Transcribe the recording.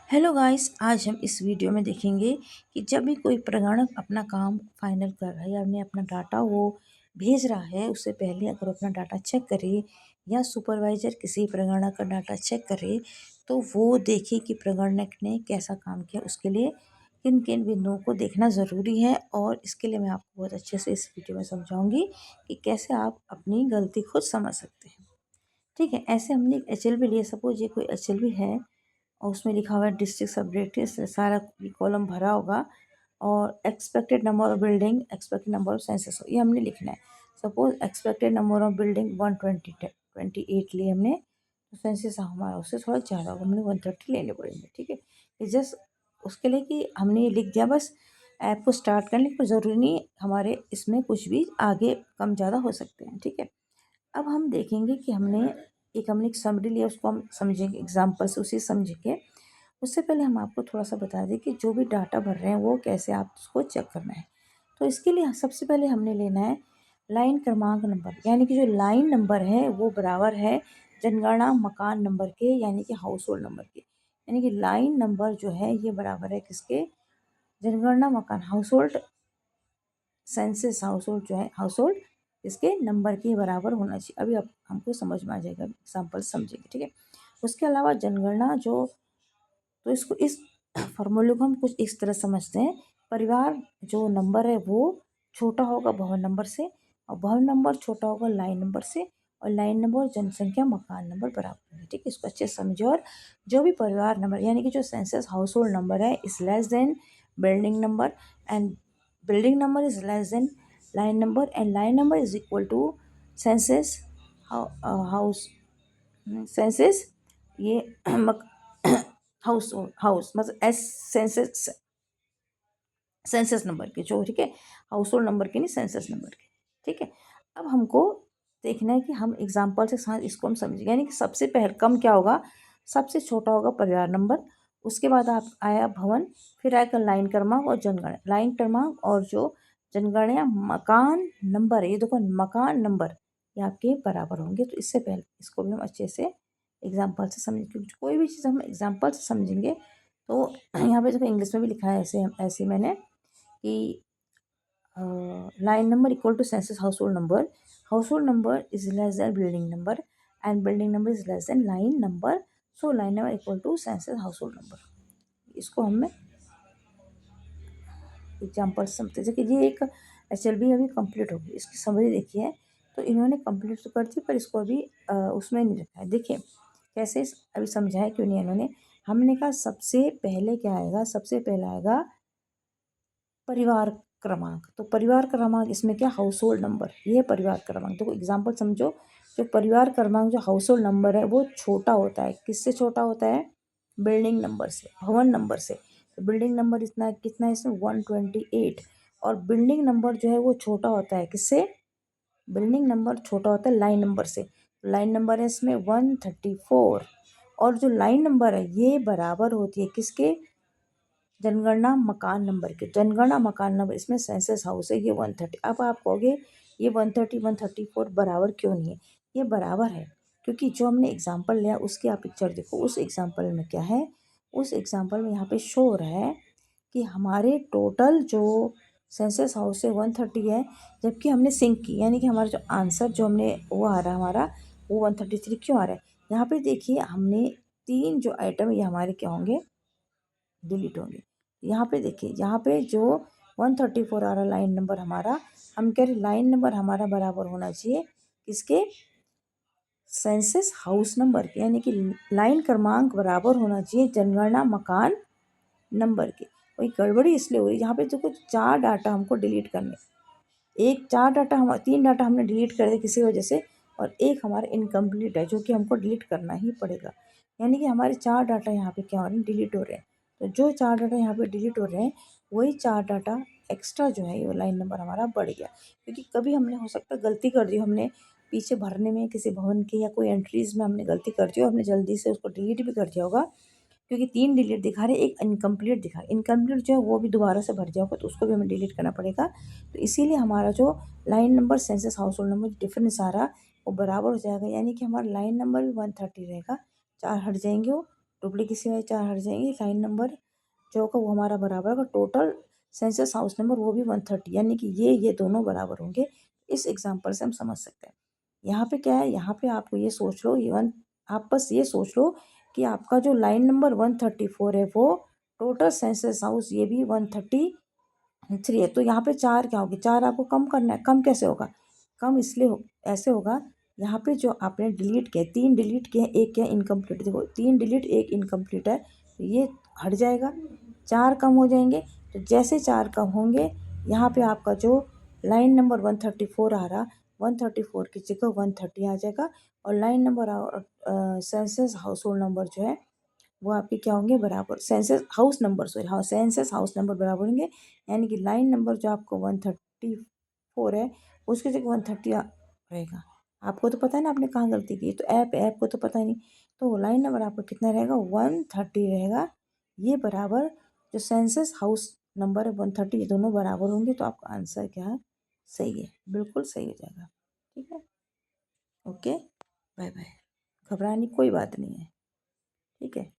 Hello guys, आज हम इस वीडियो में देखेंगे कि जब भी कोई प्रगणक अपना काम फाइनल कर रहा है या अपने अपना डाटा वो भेज रहा है, उससे पहले अगर अपना डाटा चेक करे या सुपरवाइजर किसी प्रगणक का डाटा चेक करे तो वो देखे कि प्रगणक ने कैसा काम किया। उसके लिए किन किन बिंदुओं को देखना ज़रूरी है और इसके लिए मैं आपको बहुत अच्छे से इस वीडियो में समझाऊंगी कि कैसे आप अपनी गलती खुद समझ सकते हैं। ठीक है, ऐसे हमने एक HLB लिया। सपोज ये कोई HLB है और उसमें लिखा हुआ है डिस्ट्रिक्ट सब्जेक्ट, सारा कॉलम भरा होगा और expected number of building, expected number of senses ये हमने लिखना है। Suppose expected number of building 128 लिए हमने, तो सेंसेस हमारा उससे थोड़ा ज़्यादा होगा, हमने 130 लेने पड़ेंगे। ठीक है, ये जस्ट उसके लिए कि हमने ये लिख दिया, बस ऐप को स्टार्ट करने को ज़रूरी नहीं, हमारे इसमें कुछ भी आगे कम ज़्यादा हो सकते हैं। ठीक है, अब हम देखेंगे कि हमने एक समरी लिया, उसको हम समझेंगे एग्जाम्पल से, उसी समझेंगे। उससे पहले हम आपको थोड़ा सा बता दें कि जो भी डाटा भर रहे हैं वो कैसे आप उसको चेक करना है। तो इसके लिए सबसे पहले हमने लेना है लाइन क्रमांक नंबर, यानी कि जो लाइन नंबर है वो बराबर है जनगणना मकान नंबर के, यानी कि हाउस होल्ड नंबर के। यानी कि लाइन नंबर जो है ये बराबर है किसके? जनगणना मकान, house hold, census house hold जो है, हाउस होल्ड इसके नंबर के बराबर होना चाहिए। अभी आप हमको समझ में आ जाएगा, एग्जाम्पल समझेंगे। ठीक है, उसके अलावा जनगणना जो, तो इसको इस फॉर्मूले को हम कुछ इस तरह समझते हैं। परिवार जो नंबर है वो छोटा होगा भवन नंबर से, और भवन नंबर छोटा होगा लाइन नंबर से, और लाइन नंबर और जनसंख्या मकान नंबर बराबर है। ठीक है, इसको अच्छे से समझे। और जो भी परिवार नंबर, यानी कि जो सेंसस हाउस होल्ड नंबर है is less than building number, and building number is less than line number, and line number is equal to census house, census ये हाउस हाउस मतलब एस सेंसस, सेंसस नंबर के जो, ठीक है, house hold number के नहीं, census number के। ठीक है, अब हमको देखना है कि हम एग्जाम्पल के साथ इसको हम समझेंगे। यानी कि सबसे पहले कम क्या होगा? सबसे छोटा होगा परिवार नंबर, उसके बाद आप आया भवन, फिर आएगा लाइन क्रमांक और जनगणना। लाइन क्रमांक और जो जनगणना मकान नंबर है, ये देखो मकान नंबर, ये आपके बराबर होंगे। तो इससे पहले इसको भी हम अच्छे से एग्जाम्पल से समझें, क्योंकि कोई भी चीज़ हम एग्जाम्पल से समझेंगे। तो यहाँ पे देखो इंग्लिश में भी लिखा है ऐसे, ऐसे मैंने कि line number equal to census household number is less than building number, and building number is less than line number, so line number equal to census household number. इसको हमें एग्जाम्पल समझते हैं कि ये एक HLB अभी complete होगी, इसकी समरी देखिए। तो इन्होंने कंप्लीट तो कर दी पर इसको अभी उसमें नहीं रखा है। देखिए कैसे अभी समझाया क्यों नहीं इन्होंने। हमने कहा सबसे पहले क्या आएगा? सबसे पहले आएगा परिवार क्रमांक। तो परिवार क्रमांक इसमें क्या? हाउस होल्ड नंबर, ये है परिवार क्रमांक। देखो एग्जाम्पल समझो, जो परिवार क्रमांक जो हाउस होल्ड नंबर है वो छोटा होता है। किससे छोटा होता है? बिल्डिंग नंबर से, भवन नंबर से। तो बिल्डिंग नंबर इतना कितना है इसमें? 128। और बिल्डिंग नंबर जो है वो छोटा होता है किससे? बिल्डिंग नंबर छोटा होता है लाइन नंबर से। लाइन नंबर है इसमें 134, और जो लाइन नंबर है ये बराबर होती है किसके? जनगणना मकान नंबर के। जनगणना मकान नंबर इसमें सेंसस हाउस है, ये 130। अब आप कहोगे ये 130 134 बराबर क्यों नहीं है? ये बराबर है क्योंकि जो हमने एग्जाम्पल लिया उसकी आप पिक्चर देखो। उस एग्जाम्पल में क्या है? उस एग्जाम्पल में यहाँ पे शो हो रहा है कि हमारे टोटल जो सेंसस हाउस है 130 है, जबकि हमने सिंक की, यानी कि हमारा जो आंसर जो हमने वो आ रहा है हमारा, वो 133 क्यों आ रहा है? यहाँ पे देखिए हमने 3 जो आइटम ये हमारे क्या होंगे? डिलीट होंगे। यहाँ पे देखिए, यहाँ पे जो 134 आ रहा लाइन नंबर हमारा, हम कह रहे लाइन नंबर हमारा बराबर होना चाहिए किसके? सेंसस हाउस नंबर के, यानी कि लाइन क्रमांक बराबर होना चाहिए जनगणना मकान नंबर के। वही गड़बड़ी इसलिए हो रही है, यहाँ पे तो कुछ 4 डाटा हमको डिलीट करने, एक 4 डाटा हम 3 डाटा हमने डिलीट कर दिए किसी वजह से, और एक हमारा इनकम्प्लीट है जो कि हमको डिलीट करना ही पड़ेगा। यानी कि हमारे 4 डाटा यहाँ पे क्या हो रहे हैं? डिलीट हो रहे हैं। तो जो 4 डाटा यहाँ पे डिलीट हो रहे हैं, वही 4 डाटा एक्स्ट्रा जो है, ये लाइन नंबर हमारा बढ़ गया। क्योंकि कभी हमने हो सकता है गलती कर दी, हमने पीछे भरने में किसी भवन की या कोई एंट्रीज़ में हमने गलती कर दी और हमने जल्दी से उसको डिलीट भी कर दिया होगा, क्योंकि 3 डिलीट दिखा रहे, एक इनकम्प्लीट दिखा रहा है। इनकम्प्लीट जो है वो भी दोबारा से भर जाएगा, तो उसको भी हमें डिलीट करना पड़ेगा। तो इसीलिए हमारा जो line number census household number difference आ रहा वो बराबर हो जाएगा, यानी कि हमारा लाइन नंबर भी 130 रहेगा, 4 हट जाएंगे वो डुप्लीकेसी वाली 4 हट जाएंगी। लाइन नंबर जो होगा वो हमारा बराबर होगा टोटल सेंसस हाउस नंबर, वो भी 130, यानी कि ये दोनों बराबर होंगे। इस एग्जाम्पल से हम समझ सकते हैं। यहाँ पे क्या है, यहाँ पे आपको ये सोच लो, इवन आप बस ये सोच लो कि आपका जो लाइन नंबर 134 है वो टोटल सेंसस हाउस ये भी 133 है। तो यहाँ पे 4 क्या होगी, 4 आपको कम करना है। कम कैसे होगा, कम इसलिए ऐसे होगा, यहाँ पे जो आपने डिलीट किए, 3 डिलीट किए, एक क्या इनकम्प्लीट, देखो 3 डिलीट 1 इनकम्प्लीट है, तो ये हट जाएगा, 4 कम हो जाएंगे। तो जैसे 4 कम होंगे, यहाँ पे आपका जो लाइन नंबर 134 आ रहा, 134 की जगह 130 आ जाएगा। और line number census household number जो है वो आपके क्या होंगे, बराबर सेंसस हाउस नंबर, सॉरी हाँ सेंसस हाउस नंबर बराबर होंगे। यानी कि लाइन नंबर जो आपको 134 है उसकी जगह 130 रहेगा। आपको तो पता है ना आपने कहाँ गलती की, तो ऐप को तो पता ही नहीं। तो लाइन नंबर आपका कितना रहेगा, 130 रहेगा। ये बराबर जो सेंसस हाउस नंबर है 130, ये दोनों बराबर होंगे। तो आपका आंसर क्या है, सही है, बिल्कुल सही हो जाएगा। ठीक है, ओके, बाय बाय। घबराने की कोई बात नहीं है, ठीक है।